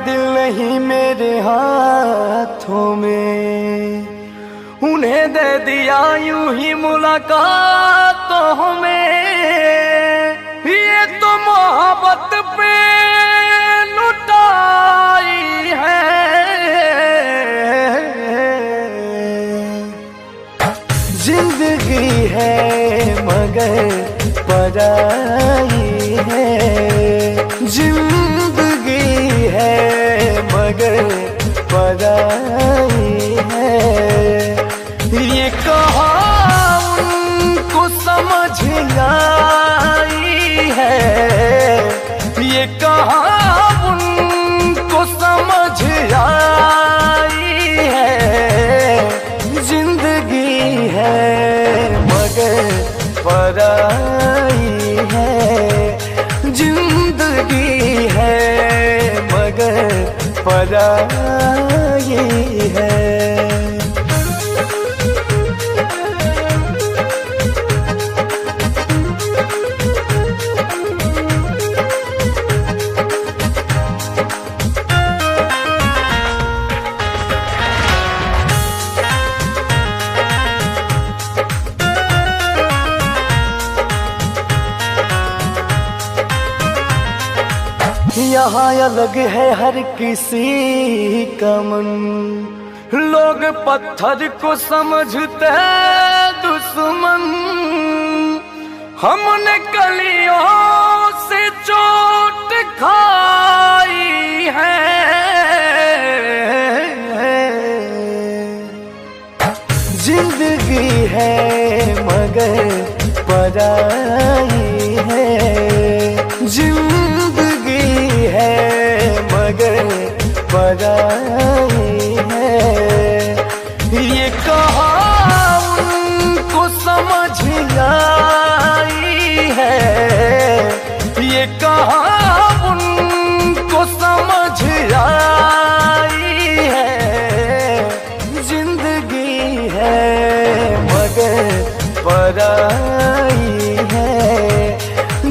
दिल नहीं मेरे हाथों में, उन्हें दे दिया यूं ही मुलाकातों में। ये तो मोहब्बत पे लुटाई है, जिंदगी है मगर पराई है, जिंदगी है मगर पराई है। ये कहा उनको समझ आई है, ये कहा उनको समझ आई है, जिंदगी है मगर पराई है, जिंदगी है मगर पराई है। यहाँ अलग है हर किसी का मन, लोग पत्थर को समझते दुश्मन, हमने कलियों से चोट खाई है, जिंदगी है मगर पराई है, जिंदगी है मगर पराई है। ये कहा उनको समझ आई है, ये कहा उनको समझ आई है, जिंदगी है मगर पराई है,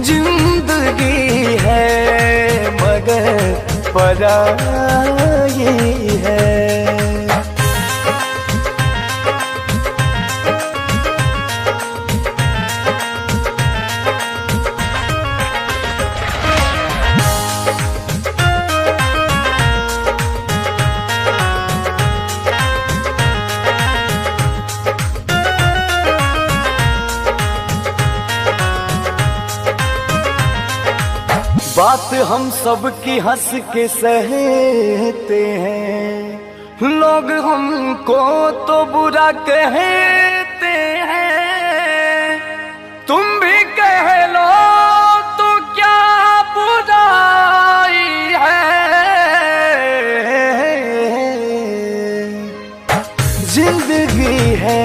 जिंदगी है मगर पराई है। बात हम सब की हंस के सहते हैं, लोग हमको तो बुरा कहते हैं, तुम भी कह लो तो क्या बुराई है, जिंदगी है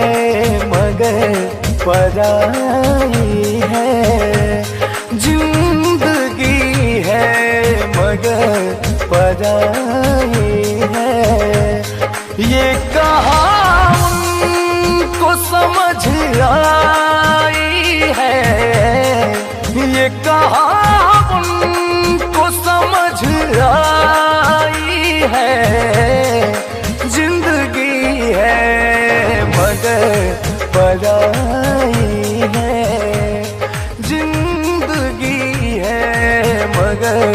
मगर पराई है, जिंदगी है मगर पराई है। ये कहा उनको समझ आई है, ये कहा उनको समझ आई है, जिंदगी है मगर पराई है, जिंदगी है मगर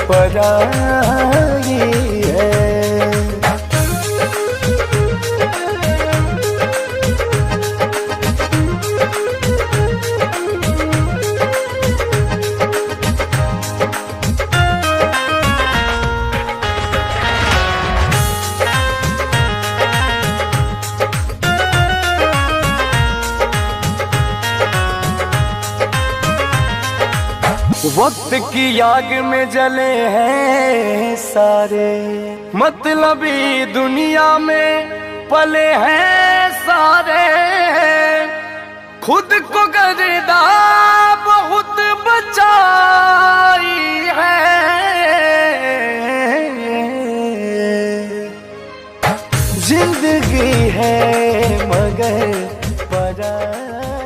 पराई है। वक्त की आग में जले हैं सारे, मतलबी दुनिया में पले हैं सारे, खुद को गर्दा बहुत बचाई है, जिंदगी है मगर पराई